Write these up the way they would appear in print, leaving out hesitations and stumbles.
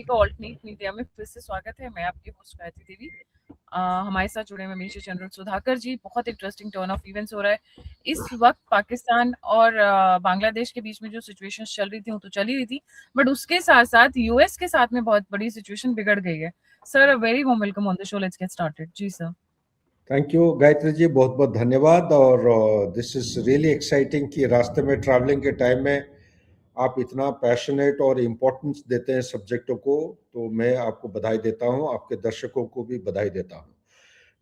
का alternate media में फिर से स्वागत है। मैं आपकी होस्ट गायत्री देवी। हमारे साथ जुड़े हैं मनीष चंद्र सुधाकर जी। बहुत इंटरेस्टिंग टर्न ऑफ इवेंट्स हो रहा है इस वक्त पाकिस्तान और बांग्लादेश के बीच में। जो सिचुएशन चल रही थी वो तो चल ही रही थी, बट उसके साथ साथ यूएस के साथ में बहुत बड़ी सिचुएशन बिगड़ गई है। Sir, very warm welcome on the show. Let's get started. जी sir. Thank you Gayatri ji, बहुत बहुत धन्यवाद। और दिस इज रियली एक्साइटिंग कि रास्ते में ट्रैवलिंग के टाइम में आप इतना पैशनेट और इम्पोर्टेंस देते हैं सब्जेक्टों को, तो मैं आपको बधाई देता हूं, आपके दर्शकों को भी बधाई देता हूं।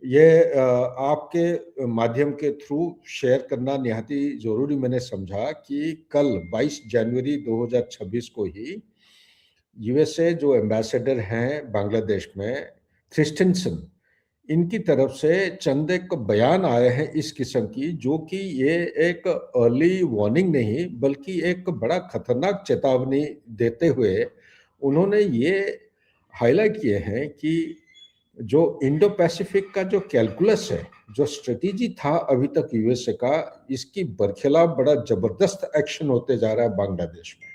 ये आपके माध्यम के थ्रू शेयर करना निहायत ही ज़रूरी मैंने समझा कि कल 22 जनवरी 2026 को ही यूएसए जो एम्बेसडर हैं बांग्लादेश में, क्रिस्टेंसन, इनकी तरफ से चंद एक बयान आए हैं इस किस्म की, जो कि ये एक अर्ली वार्निंग नहीं बल्कि एक बड़ा खतरनाक चेतावनी देते हुए उन्होंने ये हाईलाइट किए हैं कि जो इंडो पैसिफिक का जो कैलकुलस है, जो स्ट्रेटेजी था अभी तक यूएसए का, इसकी बरखिलाफ बड़ा जबरदस्त एक्शन होते जा रहा है बांग्लादेश में।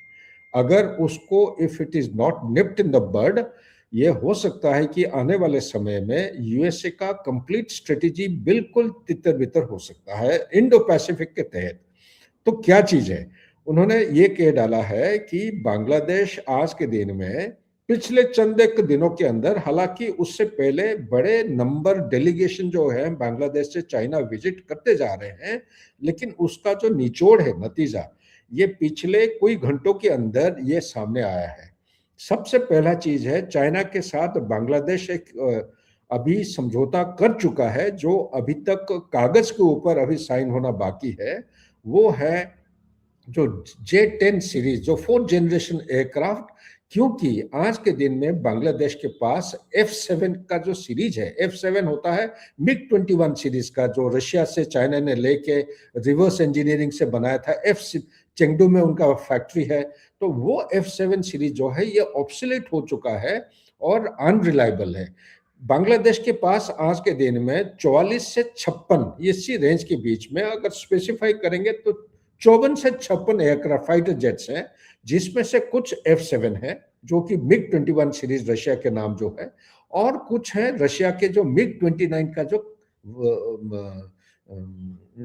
अगर उसको if it is not nipped in the bird, ये हो सकता है कि आने वाले समय में यूएसए का कंप्लीट स्ट्रेटेजी बिल्कुल तितर बितर हो सकता है इंडो पैसिफिक के तहत। तो क्या चीज है, उन्होंने ये कह डाला है कि बांग्लादेश आज के दिन में पिछले चंद एक दिनों के अंदर, हालांकि उससे पहले बड़े नंबर डेलीगेशन जो है बांग्लादेश से चाइना विजिट करते जा रहे हैं, लेकिन उसका जो निचोड़ है, नतीजा, ये पिछले कोई घंटों के अंदर ये सामने आया है। सबसे पहला चीज है, चाइना के साथ बांग्लादेश एक अभी समझौता कर चुका है, जो अभी तक कागज के ऊपर अभी साइन होना बाकी है। वो है जो J-10 सीरीज, जो 4th जनरेशन एयरक्राफ्ट। क्योंकि आज के दिन में बांग्लादेश के पास F-7 का जो सीरीज है, F-7 होता है MiG-21 सीरीज का, जो रशिया से चाइना ने लेके रिवर्स इंजीनियरिंग से बनाया था। चेंगडू में उनका फैक्ट्री है। तो वो F-7 सीरीज जो है ये ऑब्सोलेट हो चुका है और अनरिलायबल है। बांग्लादेश के पास आज के दिन में 44 से 56 इसी रेंज के बीच में, अगर स्पेसिफाई करेंगे तो 54 से 56 एयरक्राफ्ट फाइटर जेट्स हैं, जिसमें से कुछ F-7 है जो कि MiG-21 सीरीज रशिया के नाम जो है, और कुछ है रशिया के जो MiG-29 का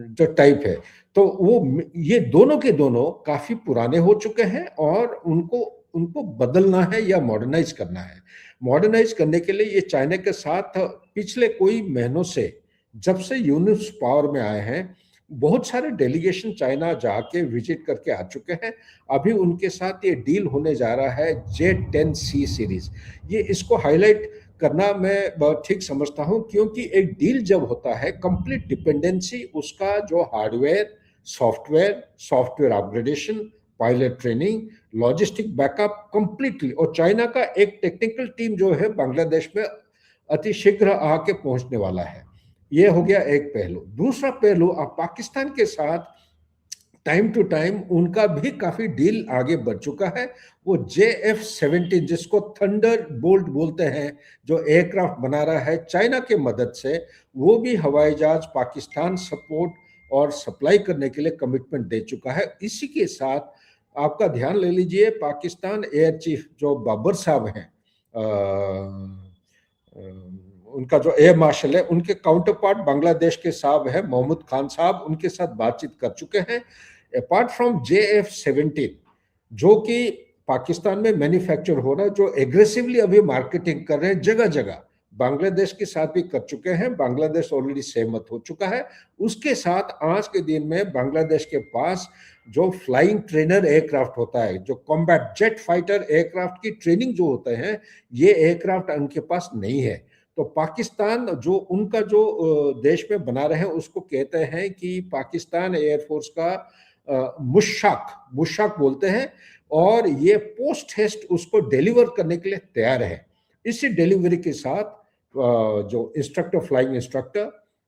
जो टाइप है। तो वो ये दोनों के दोनों काफी पुराने हो चुके हैं और उनको बदलना है या मॉडर्नाइज करना है। मॉडर्नाइज करने के लिए ये चाइना के साथ पिछले कोई महीनों से, जब से यूनिट्स पावर में आए हैं, बहुत सारे डेलीगेशन चाइना जाके विजिट करके आ चुके हैं। अभी उनके साथ ये डील होने जा रहा है J-10C सीरीज। ये इसको हाईलाइट करना मैं बहुत ठीक समझता हूं, क्योंकि एक डील जब होता है, कंप्लीट डिपेंडेंसी उसका जो hardware, software upgradation, pilot training, logistic backup completely, और चाइना का एक टेक्निकल टीम जो है बांग्लादेश में अतिशीघ्र आके पहुंचने वाला है। ये हो गया एक पहलू। दूसरा पहलू, अब पाकिस्तान के साथ टाइम टू टाइम उनका भी काफी डील आगे बढ़ चुका है। वो JF-17 जिसको थंडर बोल्ट बोलते हैं, जो एयरक्राफ्ट बना रहा है चाइना के मदद से, वो भी हवाई जहाज पाकिस्तान सपोर्ट और सप्लाई करने के लिए कमिटमेंट दे चुका है। इसी के साथ आपका ध्यान ले लीजिए, पाकिस्तान एयर चीफ जो बाबर साहब हैं, उनका जो एयर मार्शल है, उनके काउंटर पार्ट बांग्लादेश के साहब है मोहम्मद खान साहब, उनके साथ बातचीत कर चुके हैं। अपार्ट फ्रॉम JF-17 जो कि पाकिस्तान में मैन्युफैक्चर हो रहा है, जो एग्रेसिवली अभी मार्केटिंग कर रहे हैं जगह जगह, बांग्लादेश के साथ भी कर चुके हैं। बांग्लादेश ऑलरेडी सहमत हो चुका है। उसके साथ आज के दिन में बांग्लादेश के पास जो फ्लाइंग ट्रेनर एयरक्राफ्ट होता है, जो कॉम्बैट जेट फाइटर एयरक्राफ्ट की ट्रेनिंग जो होते हैं, ये एयरक्राफ्ट उनके पास नहीं है। तो पाकिस्तान जो उनका जो देश में बना रहे हैं, उसको कहते हैं कि पाकिस्तान एयरफोर्स का मुशाक बोलते हैं, और ये पोस्ट हेस्ट उसको डिलीवर करने के लिए तैयार है। इसी डिलीवरी के साथ जो flying instructor,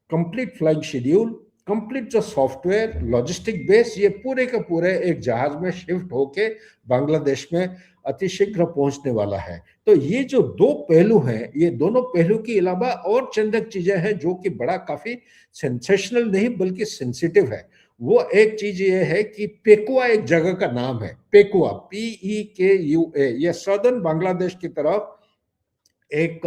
complete flying schedule, complete जो सॉफ्टवेयर, लॉजिस्टिक बेस, ये पूरे के पूरे एक जहाज में शिफ्ट होके बांग्लादेश में अतिशीघ्र पहुंचने वाला है। तो ये जो दो पहलू हैं, ये दोनों पहलू के अलावा और चंद चीजें हैं जो कि बड़ा काफी सेंसेशनल नहीं बल्कि सेंसिटिव है। वो एक चीज ये है कि पेकुआ एक जगह का नाम है, पेकुआ, PEKUA, ये सदर्न बांग्लादेश की तरफ एक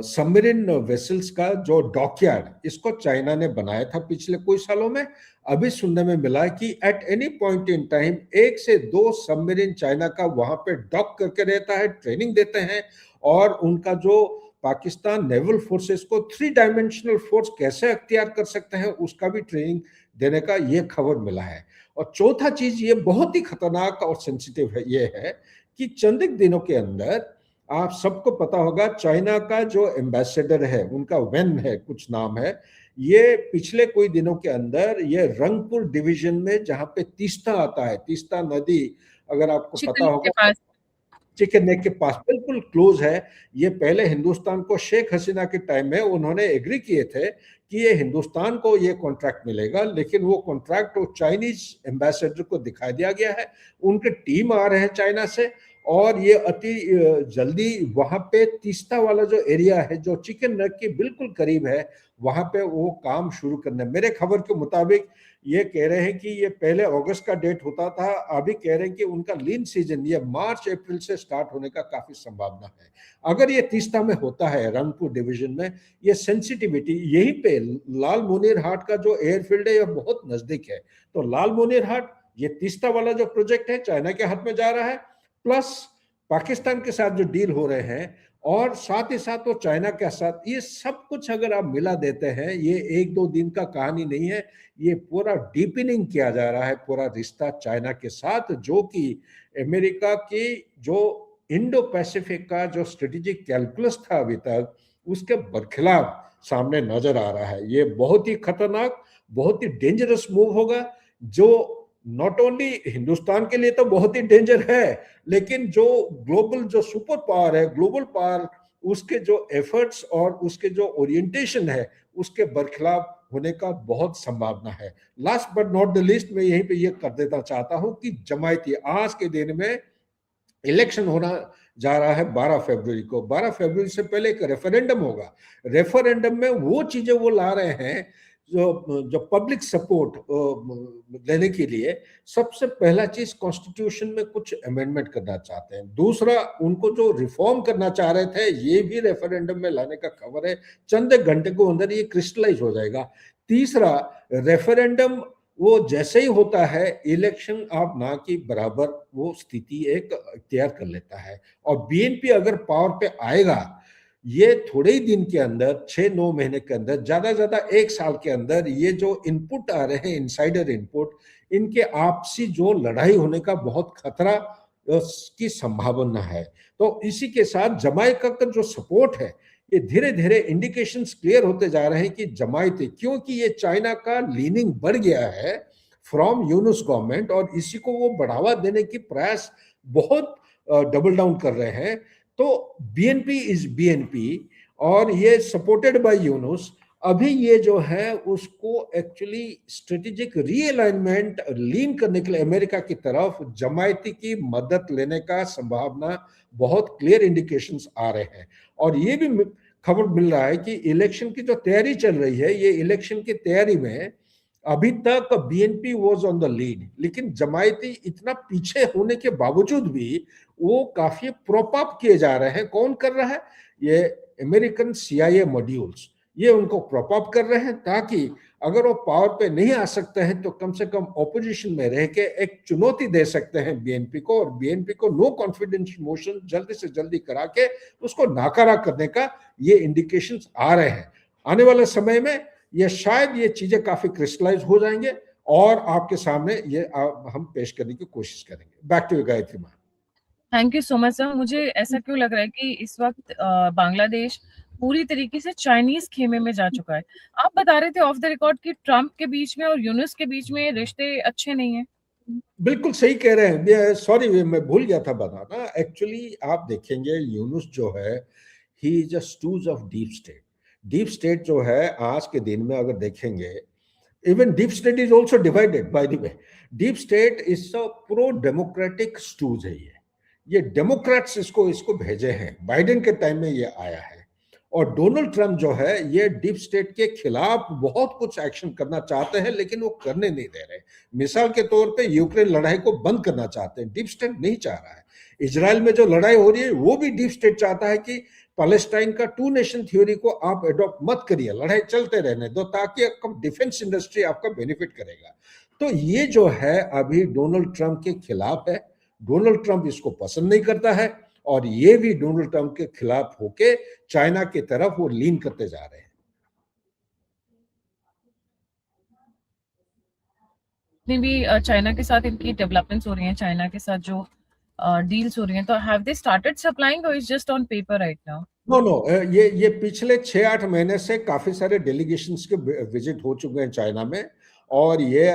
सबमरीन वेसल्स का जो डॉकयार्ड इसको चाइना ने बनाया था पिछले कुछ सालों में। अभी सुनने में मिला कि at any point in time 1 से 2 सबमरीन चाइना का वहां पे डॉक करके रहता है, ट्रेनिंग देते हैं, और उनका जो पाकिस्तान नेवल फोर्सेस को 3 डायमेंशनल फोर्स कैसे अख्तियार कर सकते हैं उसका भी ट्रेनिंग देने का ये खबर मिला है। और चौथा चीज ये बहुत ही खतरनाक और सेंसिटिव है, ये है कि चंद दिनों के अंदर आप सबको पता होगा चाइना का जो एम्बेसडर है, उनका वेन है, कुछ नाम है, ये पिछले कोई दिनों के अंदर ये रंगपुर डिवीजन में जहां पे तीस्ता आता है, तीस्ता नदी अगर आपको पता चिकन के होगा, पास। चिकन नेक के पास बिल्कुल क्लोज है। ये पहले हिंदुस्तान को शेख हसीना के टाइम में उन्होंने एग्री किए थे कि ये हिंदुस्तान को ये कॉन्ट्रैक्ट मिलेगा, लेकिन वो कॉन्ट्रैक्ट वो चाइनीज एम्बेसडर को दिखा दिया गया है। उनके टीम आ रहे हैं चाइना से, और ये अति जल्दी वहां पे तीस्ता वाला जो एरिया है जो चिकन नेक के बिल्कुल करीब है, वहां पे वो काम शुरू करने, मेरे खबर के मुताबिक ये कह रहे हैं कि ये पहले अगस्त का डेट होता था, अभी कह रहे हैं कि उनका लीन सीजन ये मार्च अप्रैल से स्टार्ट होने का काफी संभावना है। अगर ये तीस्ता में होता है, रंगपुर डिवीजन में, ये सेंसिटिविटी यहीं पे लाल मुनीर हाट का जो एयरफील्ड है ये बहुत नजदीक है, तो लाल मुनीर हाट, ये तीस्ता वाला जो प्रोजेक्ट है चाइना के हाथ में जा रहा है, प्लस पाकिस्तान के साथ जो डील हो रहे हैं, और साथ ही साथ वो चाइना के साथ, ये सब कुछ अगर आप मिला देते हैं, ये 1-2 दिन का कहानी नहीं है, ये पूरा डीपनिंग किया जा रहा है पूरा रिश्ता चाइना के साथ, जो कि अमेरिका की जो इंडो पैसिफिक का जो स्ट्रेटेजिक कैलकुलस था अभी तक, उसके बरखिलाफ सामने नजर आ रहा है। ये बहुत ही खतरनाक, बहुत ही डेंजरस मूव होगा, जो नॉट ओनली हिंदुस्तान के लिए तो बहुत ही डेंजर है, लेकिन जो ग्लोबल जो सुपर पावर है, ग्लोबल पावर, उसके जो एफर्ट्स और उसके जो ओरिएंटेशन है, उसके बरखिलाफ होने का बहुत संभावना है। Last but not the list, मैं यहीं पे ये कर देना चाहता हूं कि जमायती आज के दिन में इलेक्शन होना जा रहा है 12 फरवरी को। 12 फरवरी से पहले एक रेफरेंडम होगा। रेफरेंडम में वो चीजें वो ला रहे हैं जो जो पब्लिक सपोर्ट लेने के लिए, सबसे पहला चीज कॉन्स्टिट्यूशन में कुछ अमेंडमेंट करना चाहते हैं। दूसरा, उनको जो रिफॉर्म करना चाह रहे थे ये भी रेफरेंडम में लाने का खबर है, चंद घंटे को अंदर ये क्रिस्टलाइज हो जाएगा। तीसरा, रेफरेंडम वो जैसे ही होता है, इलेक्शन आप ना की बराबर वो स्थिति एक इख्तियार कर लेता है, और बीएनपी अगर पावर पे आएगा, ये थोड़े ही दिन के अंदर, 6-9 महीने के अंदर, ज्यादा ज्यादा 1 साल के अंदर, ये जो इनपुट आ रहे हैं, इनसाइडर इनपुट, इनके आपसी जो लड़ाई होने का बहुत खतरा की संभावना है। तो इसी के साथ जमाइका का जो सपोर्ट है, ये धीरे धीरे इंडिकेशंस क्लियर होते जा रहे हैं कि जमायती, क्योंकि ये चाइना का लीनिंग बढ़ गया है फ्रॉम यूनुस गवर्नमेंट, और इसी को वो बढ़ावा देने की प्रयास बहुत डबल डाउन कर रहे हैं। तो बीएनपी इज बीएनपी, और ये सपोर्टेड बाय यूनुस, अभी ये जो है उसको एक्चुअली स्ट्रेटेजिक रीअलाइनमेंट लीन करने के लिए अमेरिका की तरफ जमायती की मदद लेने का संभावना बहुत क्लियर इंडिकेशंस आ रहे हैं। और ये भी खबर मिल रहा है कि इलेक्शन की जो तैयारी चल रही है, ये इलेक्शन की तैयारी में अभी तक BNP was on the lead, लेकिन जमायती इतना पीछे होने के बावजूद भी वो काफी प्रोप अप किए जा रहे हैं। कौन कर रहा है? ये अमेरिकन सीआईए मॉड्यूल्स, ये उनको प्रोप अप कर रहे हैं, ताकि अगर वो पावर पे नहीं आ सकते हैं तो कम से कम ऑपोजिशन में रह के एक चुनौती दे सकते हैं बीएनपी को, और बीएनपी को नो कॉन्फिडेंस मोशन जल्दी से जल्दी करा के उसको नाकारा करने का ये इंडिकेशंस आ रहे हैं। आने वाले समय में ये शायद ये चीजें काफी क्रिस्टलाइज हो जाएंगे, और आपके सामने ये हम पेश करने की कोशिश करेंगे। Back to you Gayatri ma'am. Thank you so much sir. मुझे ऐसा क्यों लग रहा है कि इस वक्त बांग्लादेश पूरी तरीके से चाइनीज खेमे में जा चुका है। आप बता रहे थे ऑफ द रिकॉर्ड कि ट्रंप के बीच में और यूनुस के बीच में रिश्ते अच्छे नहीं है। बिल्कुल सही कह रहे हैं, सॉरी मैं भूल गया था बताना। एक्चुअली आप देखेंगे यूनुस जो है, he is a stooge of deep state. Deep state जो है आज के दिन में अगर देखेंगे, even deep state is also divided by the way. Deep state is a pro democratic stooge है। ये डेमोक्रेट्स इसको इसको भेजे हैं, बाइडेन के टाइम में ये आया है, और डोनाल्ड ट्रंप जो है ये डीप स्टेट के खिलाफ बहुत कुछ एक्शन करना चाहते हैं, लेकिन वो करने नहीं दे रहे। मिसाल के तौर पे यूक्रेन लड़ाई को बंद करना चाहते हैं, डीप स्टेट नहीं चाह रहा है। इजराइल में जो लड़ाई हो रही है वो भी डीप स्टेट चाहता है कि पैलेस्टाइन का टू नेशन थ्योरी को आप एडॉप्ट मत करिए, लड़ाई चलते रहने दो, ताकि आपका डिफेंस इंडस्ट्री आपका बेनिफिट करेगा। तो ये जो है अभी डोनाल्ड ट्रंप के खिलाफ है। डोनाल्ड ट्रंप इसको पसंद नहीं करता है, और ये भी डोनाल्ड ट्रंप के खिलाफ होके चाइना की तरफ वो लीन करते जा रहे हैं। जितनी भी चाइना के साथ इनकी डेवलपमेंट्स हो रही हैं, चाइना के साथ जो डील्स हो रही हैं, तो have they started supplying or is just on paper right now? No no, ये पिछले 6-8 महीने से काफी सारे डेलीगेशंस के विजिट हो चुके हैं चाइना में, और ये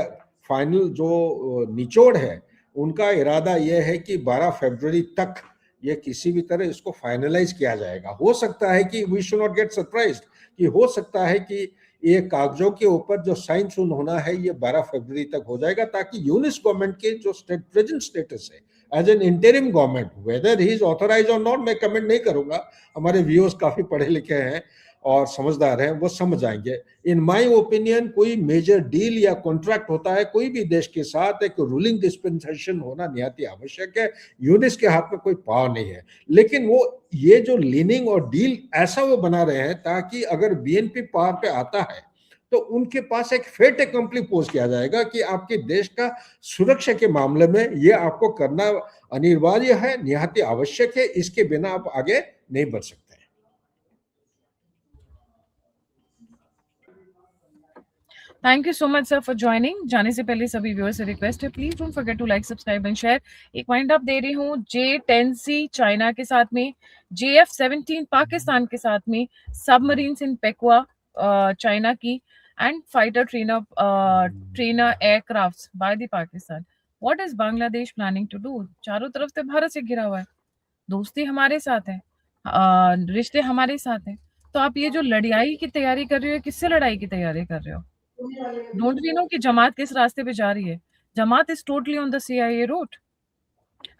फाइनल जो निचोड़ है उनका इरादा ये है कि 12 फरवरी तक ये किसी भी तरह इसको फाइनलाइज किया जाएगा। हो सकता है कि we should not get surprised, कि हो सकता है कि ये कागजों के ऊपर जो साइन सुन होना है ये 12 फरवरी तक हो जाएगा, ताकि यूनिस गवर्नमेंट के जो प्रेजेंट स्टेटस है as an interim government, whether he is authorise or not, मैं कमेंट नहीं करूंगा। हमारे व्यूअर्स काफी पढ़े लिखे हैं और समझदार हैं, वो समझ आएंगे। इन माय ओपिनियन कोई मेजर डील या कॉन्ट्रैक्ट होता है कोई भी देश के साथ, एक रूलिंग डिस्पेंसेशन होना निहाती आवश्यक है। यूनिस के हाथ में कोई पावर नहीं है, लेकिन वो ये जो लीनिंग और डील ऐसा वो बना रहे हैं ताकि अगर बीएनपी पावर पे आता है तो उनके पास एक फेट एकम्पली पोज किया जाएगा कि आपके देश का सुरक्षा के मामले में ये आपको करना अनिवार्य है, निहाती आवश्यक है, इसके बिना आप आगे नहीं बढ़ सकते। Thank you so much sir for joining. जाने से पहले सभी व्यूअर्स से रिक्वेस्ट है, please don't forget to like, subscribe and share. एक वाइंड अप दे रही हूँ, J-10C चाइना के साथ में, JF-17 पाकिस्तान के साथ में, सबमरीन्स इन पेक्वा चाइना की, and fighter trainer aircrafts by the Pakistan. What is Bangladesh planning to do? चारों तरफ से भारत से घिरा हुआ है, दोस्ती हमारे साथ है, रिश्ते हमारे साथ हैं, तो आप ये जो लड़ाई की तैयारी कर रहे हो, किससे लड़ाई की तैयारी कर रहे हो? डोंट वी नो कि जमात किस रास्ते पे जा रही है? Jamaat is totally on the CIA route.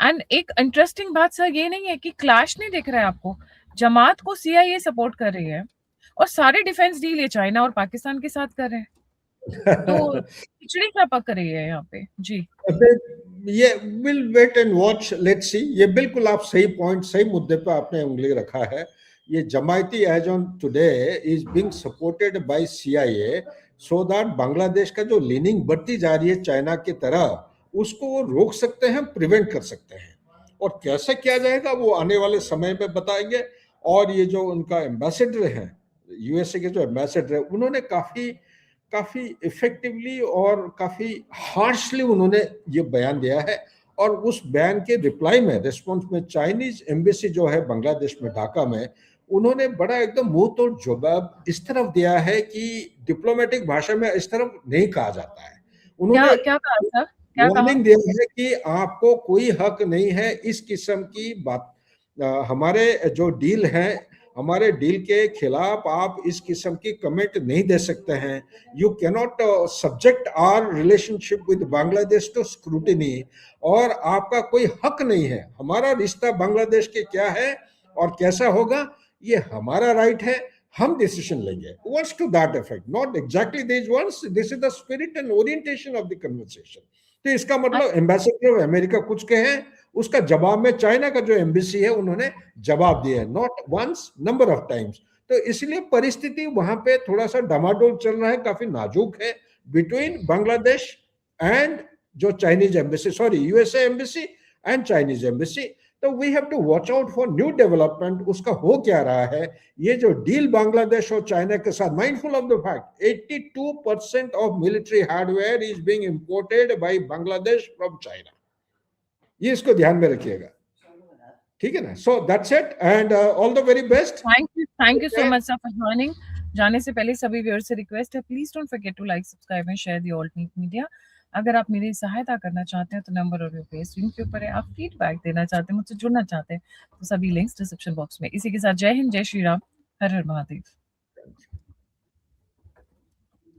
And एक इंटरेस्टिंग बात सर ये नहीं है कि क्लैश नहीं दिख रहा है आपको, जमात को CIA सपोर्ट कर रही है और सारे डिफेंस डील ये चाइना और पाकिस्तान के साथ कर रहे हैं, तो खिचड़ी क्या पक रही है यहाँ पे जी? ये will wait and watch, let's see. ये बिल्कुल आप सही पॉइंट, सही मुद्दे पे आपने उंगली रखा है। ये Jamaati as on today is being supported by CIA, so that Bangladesh का जो लीनिंग बढ़ती जा रही है चाइना की तरफ उसको वो रोक सकते हैं, प्रिवेंट कर सकते हैं। और कैसे किया जाएगा वो आने वाले समय में बताएंगे। और ये जो उनका एम्बेसडर है, USA के जो एम्बेसडर है, उन्होंने काफी काफी इफेक्टिवली और काफी हार्शली उन्होंने ये बयान दिया है। और उस बयान के रिप्लाई में, रिस्पॉन्स में, चाइनीज एम्बेसी जो है बांग्लादेश में, ढाका में, उन्होंने बड़ा एकदम मुंह तोड़ जवाब इस तरफ दिया है कि डिप्लोमेटिक भाषा में इस तरफ नहीं कहा जाता है। उन्होंने क्या कहा सर, क्या कहा? वार्निंग दिया है कि आपको कोई हक नहीं है इस किस्म की बात, हमारे जो डील है, हमारे डील के खिलाफ आप इस किस्म की कमेंट नहीं दे सकते हैं। You cannot subject our relationship with Bangladesh to scrutiny, और आपका कोई हक नहीं है। हमारा रिश्ता बांग्लादेश के क्या है और कैसा होगा ये हमारा राइट है, हम डिसीजन लेंगे। Words to that effect, not exactly these words, this is the spirit and orientation of the conversation. तो इसका मतलब एम्बेसडर ऑफ अमेरिका कुछ कहे, उसका जवाब में चाइना का जो एम्बेसी है उन्होंने जवाब दिया, not once, number of times. तो इसलिए परिस्थिति वहां पे थोड़ा सा डमाडोल चल रहा है, काफी नाजुक है, बिटवीन बांग्लादेश एंड जो Chinese embassy, sorry USA embassy and Chinese embassy. तो we have to watch out for new development, उसका हो क्या रहा है। ये जो डील बांग्लादेश और चाइना के साथ, mindful of the fact 82% of military hardware is being imported by Bangladesh from China, ये इसको ध्यान में रखिएगा, ठीक है ना। So that's it and all the very best. Thank you so much sir for joining. जाने से पहले सभी व्यूअर्स से रिक्वेस्ट है, please don't forget to like, subscribe and share the alternate media. अगर आप मेरी सहायता करना चाहते हैं तो नंबर और पे स्क्रीन के ऊपर है। आप फीडबैक देना चाहते हैं, मुझसे जुड़ना चाहते हैं, तो सभी लिंक्स डिस्क्रिप्शन बॉक्स में। इसी के साथ जय हिंद, जय श्री राम, हर हर महादेव।